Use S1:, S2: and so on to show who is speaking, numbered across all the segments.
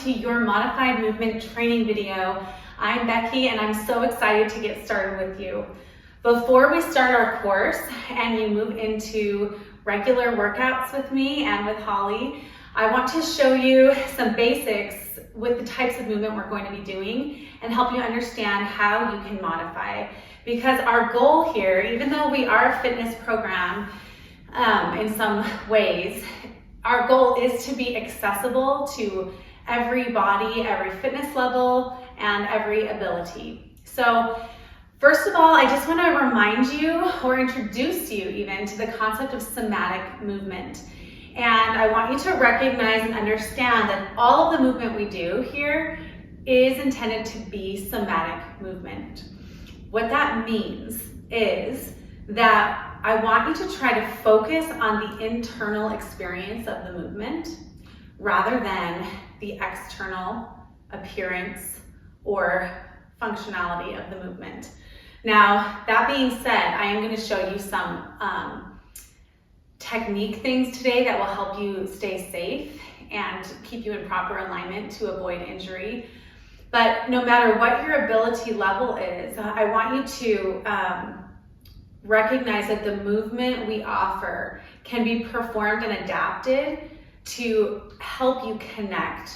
S1: to your modified movement training video. I'm Becky and I'm so excited to get started with you. Before we start our course and you move into regular workouts with me and with Holly, I want to show you some basics with the types of movement we're going to be doing and help you understand how you can modify. Because our goal here, even though we are a fitness program in some ways, our goal is to be accessible to every body, every fitness level, and every ability. So first of all, I just want to remind you or introduce you even to the concept of somatic movement. And I want you to recognize and understand that all of the movement we do here is intended to be somatic movement. What that means is that I want you to try to focus on the internal experience of the movement rather than the external appearance or functionality of the movement. Now, that being said, I am going to show you some technique things today that will help you stay safe and keep you in proper alignment to avoid injury. But no matter what your ability level is, I want you to recognize that the movement we offer can be performed and adapted to help you connect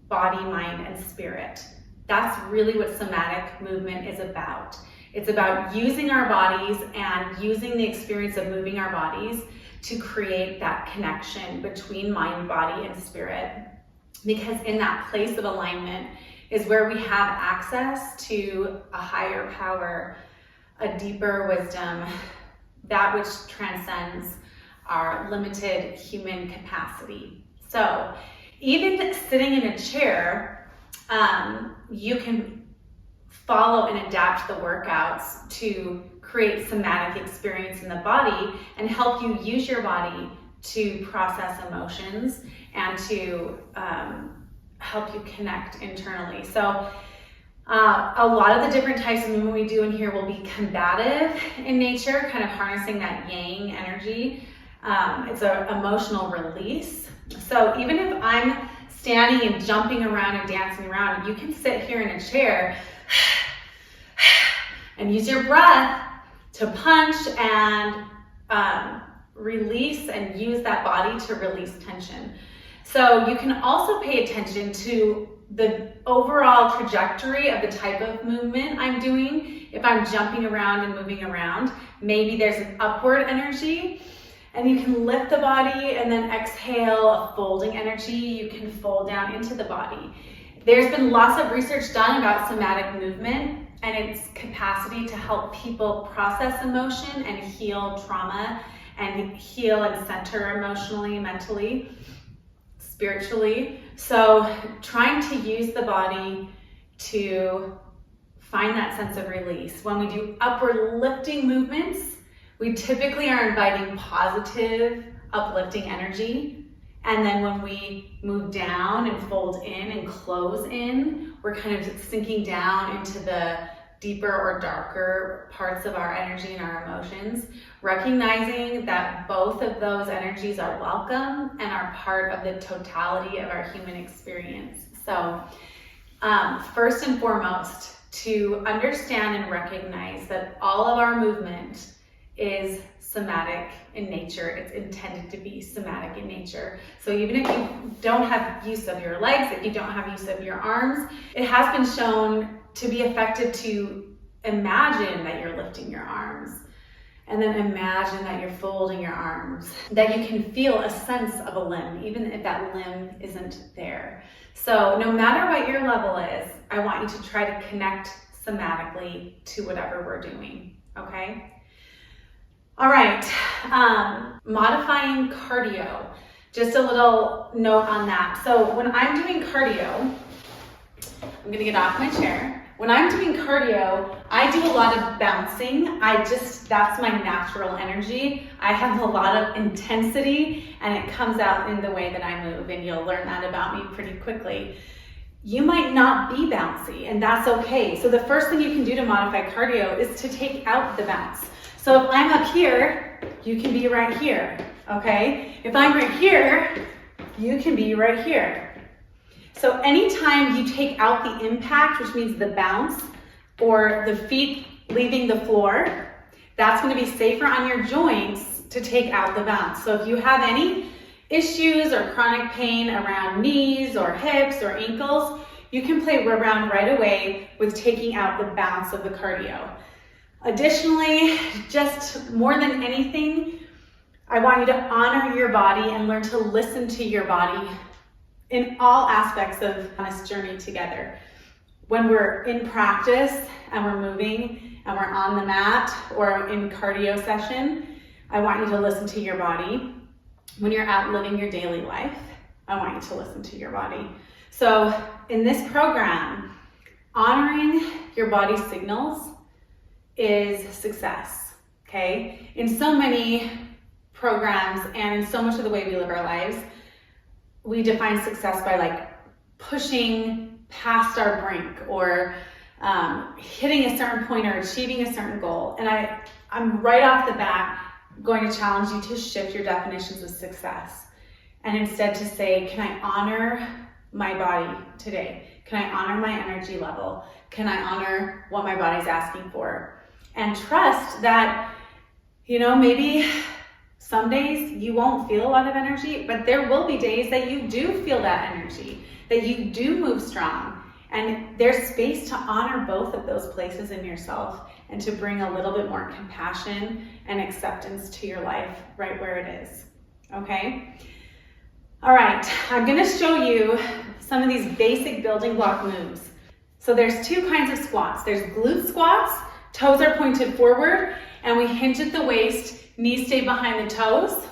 S1: body, mind, and spirit. That's really what somatic movement is about. It's about using our bodies and using the experience of moving our bodies to create that connection between mind, body, and spirit. Because in that place of alignment is where we have access to a higher power, a deeper wisdom, that which transcends our limited human capacity. So even sitting in a chair, you can follow and adapt the workouts to create somatic experience in the body and help you use your body to process emotions and to help you connect internally. So a lot of the different types of movement we do in here will be combative in nature, kind of harnessing that yang energy. It's an emotional release. So even if I'm standing and jumping around and dancing around, you can sit here in a chair and use your breath to punch and release and use that body to release tension. So you can also pay attention to the overall trajectory of the type of movement I'm doing. If I'm jumping around and moving around, maybe there's an upward energy and you can lift the body and then exhale a folding energy. You can fold down into the body. There's been lots of research done about somatic movement and its capacity to help people process emotion and heal trauma and heal and center emotionally, mentally, spiritually. So trying to use the body to find that sense of release. When we do upward lifting movements, we typically are inviting positive, uplifting energy. And then when we move down and fold in and close in, we're kind of sinking down into the deeper or darker parts of our energy and our emotions, recognizing that both of those energies are welcome and are part of the totality of our human experience. So first and foremost, to understand and recognize that all of our movement is somatic in nature. It's intended to be somatic in nature. So even if you don't have use of your legs, if you don't have use of your arms, it has been shown to be effective to imagine that you're lifting your arms and then imagine that you're folding your arms, that you can feel a sense of a limb, even if that limb isn't there. So no matter what your level is, I want you to try to connect somatically to whatever we're doing, okay? All right, modifying cardio. Just a little note on that. So when I'm doing cardio, I'm gonna get off my chair. When I'm doing cardio, I do a lot of bouncing. That's my natural energy. I have a lot of intensity and it comes out in the way that I move, and you'll learn that about me pretty quickly. You might not be bouncy, and that's okay. So the first thing you can do to modify cardio is to take out the bounce. So if I'm up here, you can be right here, okay? If I'm right here, you can be right here. So anytime you take out the impact, which means the bounce, or the feet leaving the floor, that's going to be safer on your joints to take out the bounce. So if you have any issues or chronic pain around knees or hips or ankles, you can play around right away with taking out the bounce of the cardio. Additionally, just more than anything, I want you to honor your body and learn to listen to your body in all aspects of this journey together. When we're in practice and we're moving and we're on the mat or in cardio session, I want you to listen to your body. When you're out living your daily life, I want you to listen to your body. So in this program, honoring your body's signals is success, okay? In so many programs and in so much of the way we live our lives, we define success by like pushing past our brink or hitting a certain point or achieving a certain goal. And I'm right off the bat going to challenge you to shift your definitions of success and instead to say, can I honor my body today? Can I honor my energy level? Can I honor what my body's asking for? And trust that, maybe some days you won't feel a lot of energy, but there will be days that you do feel that energy, that you do move strong. And there's space to honor both of those places in yourself and to bring a little bit more compassion and acceptance to your life right where it is, okay? All right, I'm gonna show you some of these basic building block moves. So there's two kinds of squats. There's glute squats, toes are pointed forward, and we hinge at the waist, knees stay behind the toes.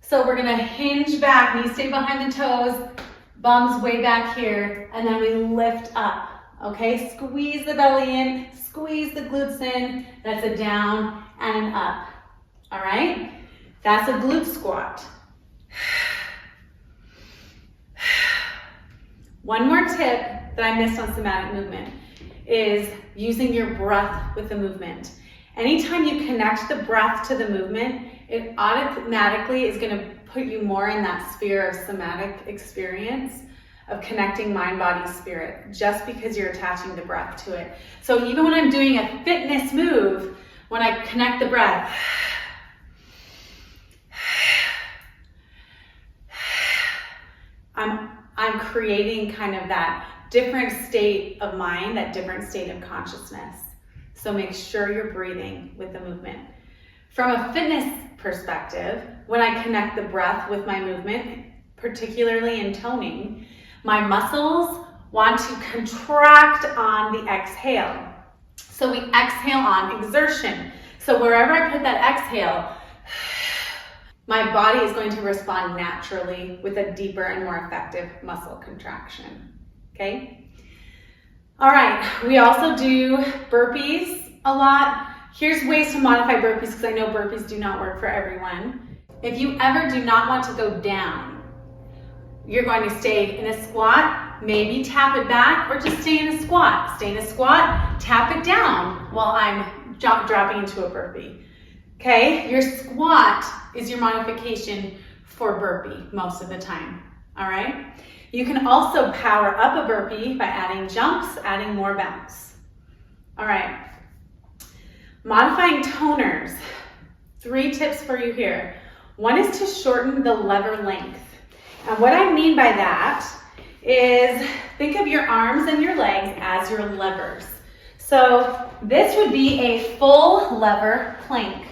S1: So we're gonna hinge back, knees stay behind the toes, bums way back here, and then we lift up, okay? Squeeze the belly in, squeeze the glutes in. That's a down and an up, all right? That's a glute squat. One more tip that I missed on somatic movement is using your breath with the movement. Anytime you connect the breath to the movement, it automatically is going to put you more in that sphere of somatic experience of connecting mind, body, spirit, just because you're attaching the breath to it. So even when I'm doing a fitness move, when I connect the breath, I'm creating kind of that different state of mind, that different state of consciousness. So make sure you're breathing with the movement. From a fitness perspective, when I connect the breath with my movement, particularly in toning, my muscles want to contract on the exhale. So we exhale on exertion. So wherever I put that exhale, my body is going to respond naturally with a deeper and more effective muscle contraction, okay? All right, we also do burpees a lot. Here's ways to modify burpees because I know burpees do not work for everyone. If you ever do not want to go down, you're going to stay in a squat, maybe tap it back, or just stay in a squat. Stay in a squat, tap it down while I'm dropping into a burpee. Okay, your squat is your modification for burpee most of the time, all right? You can also power up a burpee by adding jumps, adding more bounce. All right, modifying toners. 3 tips for you here. One is to shorten the lever length. And what I mean by that is think of your arms and your legs as your levers. So this would be a full lever plank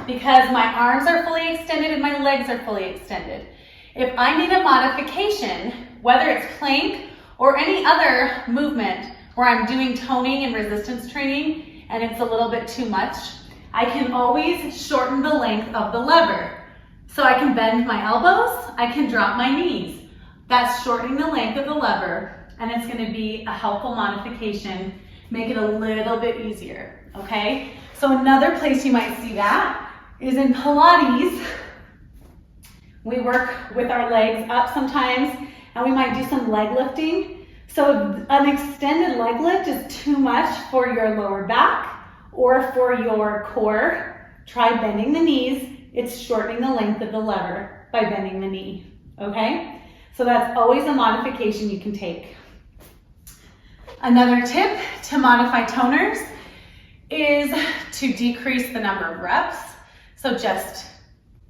S1: because my arms are fully extended and my legs are fully extended. If I need a modification, whether it's plank or any other movement where I'm doing toning and resistance training and it's a little bit too much, I can always shorten the length of the lever. So I can bend my elbows, I can drop my knees. That's shortening the length of the lever, and it's gonna be a helpful modification, make it a little bit easier, okay? So another place you might see that is in Pilates. We work with our legs up sometimes, and we might do some leg lifting. So an extended leg lift is too much for your lower back or for your core. Try bending the knees. It's shortening the length of the lever by bending the knee, okay? So that's always a modification you can take. Another tip to modify toners is to decrease the number of reps. So just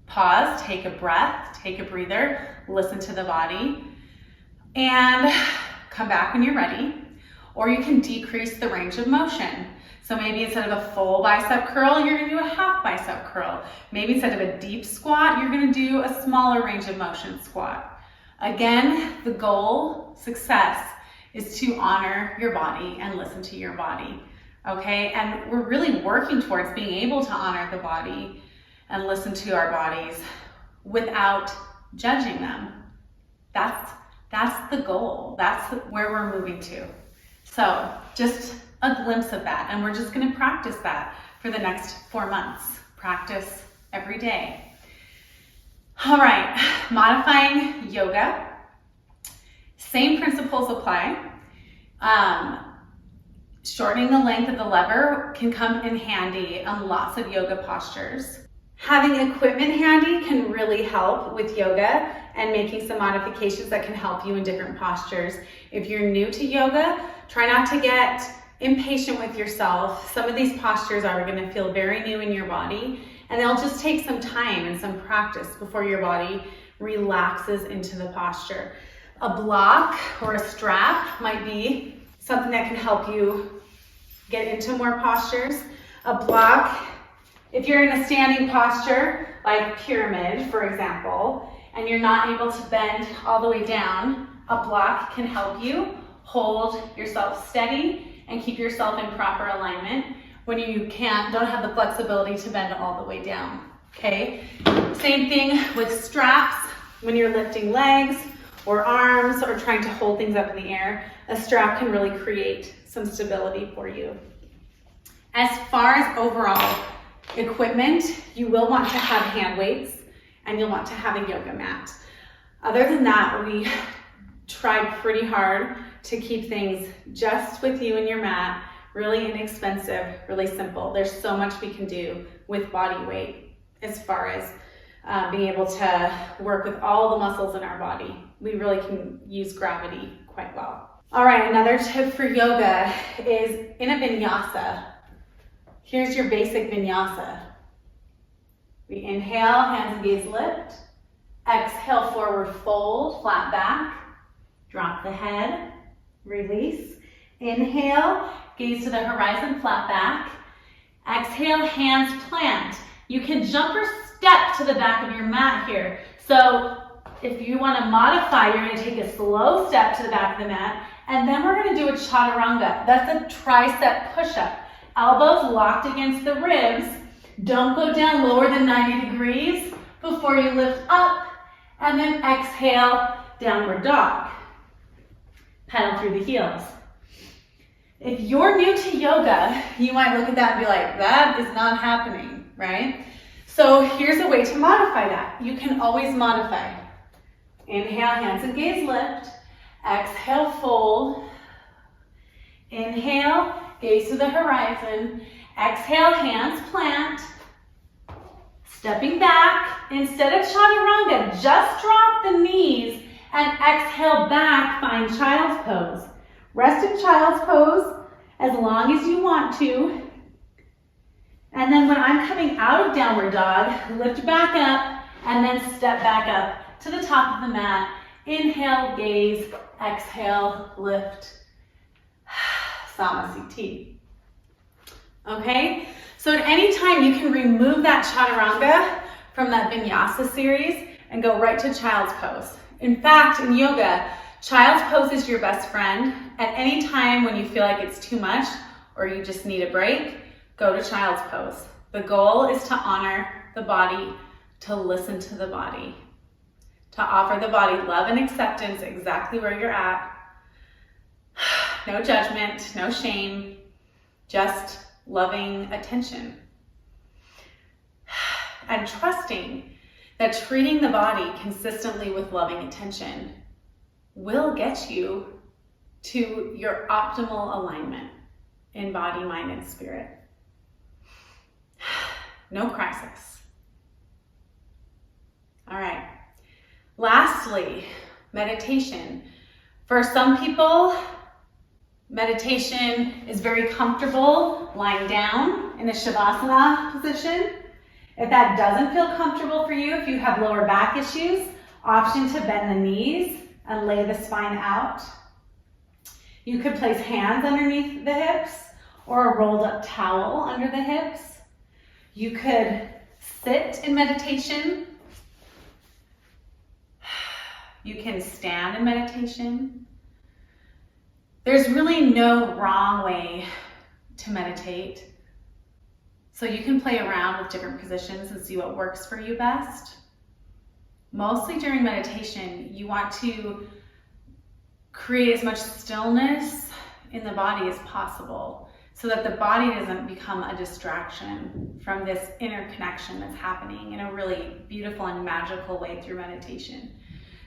S1: pause, take a breath, take a breather, listen to the body, and come back when you're ready. Or you can decrease the range of motion. So maybe instead of a full bicep curl, you're gonna do a half bicep curl. Maybe instead of a deep squat, you're gonna do a smaller range of motion squat. Again, the goal, success, is to honor your body and listen to your body, okay? And we're really working towards being able to honor the body and listen to our bodies without judging them. That's the goal. That's where we're moving to. So just a glimpse of that, and we're just gonna practice that for the next 4 months. Practice every day. All right, modifying yoga. Same principles apply. Shortening the length of the lever can come in handy on lots of yoga postures. Having equipment handy can really help with yoga and making some modifications that can help you in different postures. If you're new to yoga, try not to get impatient with yourself. Some of these postures are going to feel very new in your body, and they'll just take some time and some practice before your body relaxes into the posture. A block or a strap might be something that can help you get into more postures. A block, if you're in a standing posture, like pyramid, for example, and you're not able to bend all the way down, a block can help you hold yourself steady and keep yourself in proper alignment when you don't have the flexibility to bend all the way down, okay? Same thing with straps. When you're lifting legs or arms or trying to hold things up in the air, a strap can really create some stability for you. As far as overall equipment, you will want to have hand weights and you'll want to have a yoga mat. Other than that, we tried pretty hard to keep things just with you and your mat, really inexpensive, really simple. There's so much we can do with body weight as far as being able to work with all the muscles in our body. We really can use gravity quite well. All right, another tip for yoga is in a vinyasa. Here's your basic vinyasa. We inhale, hands and gaze lift. Exhale, forward fold, flat back. Drop the head, release. Inhale, gaze to the horizon, flat back. Exhale, hands plant. You can jump or step to the back of your mat here. So if you want to modify, you're going to take a slow step to the back of the mat, and then we're going to do a chaturanga. That's a tricep push-up. Elbows locked against the ribs. Don't go down lower than 90 degrees before you lift up, and then exhale, downward dog. Pedal through the heels. If you're new to yoga, you might look at that and be like, that is not happening, right? So here's a way to modify that. You can always modify. Inhale, hands and gaze lift. Exhale, fold. Inhale, gaze to the horizon. Exhale, hands plant. Stepping back. Instead of chaturanga, just drop the knees and exhale back, find child's pose. Rest in child's pose as long as you want to. And then when I'm coming out of downward dog, lift back up and then step back up to the top of the mat. Inhale, gaze, exhale, lift. Samasthiti. Okay? So at any time you can remove that chaturanga from that vinyasa series and go right to child's pose. In fact, in yoga, child's pose is your best friend. At any time when you feel like it's too much or you just need a break, go to child's pose. The goal is to honor the body, to listen to the body, to offer the body love and acceptance exactly where you're at. No judgment, no shame, just loving attention. And trusting that treating the body consistently with loving attention will get you to your optimal alignment in body, mind, and spirit. No crisis. All right. Lastly, meditation. For some people, meditation is very comfortable lying down in a Shavasana position. If that doesn't feel comfortable for you, if you have lower back issues, option to bend the knees and lay the spine out. You could place hands underneath the hips or a rolled up towel under the hips. You could sit in meditation. You can stand in meditation. There's really no wrong way to meditate. So you can play around with different positions and see what works for you best. Mostly during meditation, you want to create as much stillness in the body as possible so that the body doesn't become a distraction from this inner connection that's happening in a really beautiful and magical way through meditation.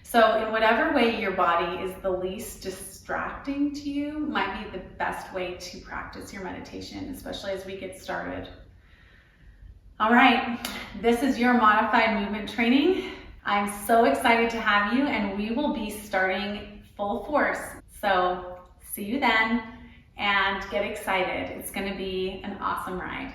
S1: So in whatever way your body is the least distracting to you might be the best way to practice your meditation, especially as we get started. All right, this is your modified movement training. I'm so excited to have you, and we will be starting full force. So see you then and get excited. It's going to be an awesome ride.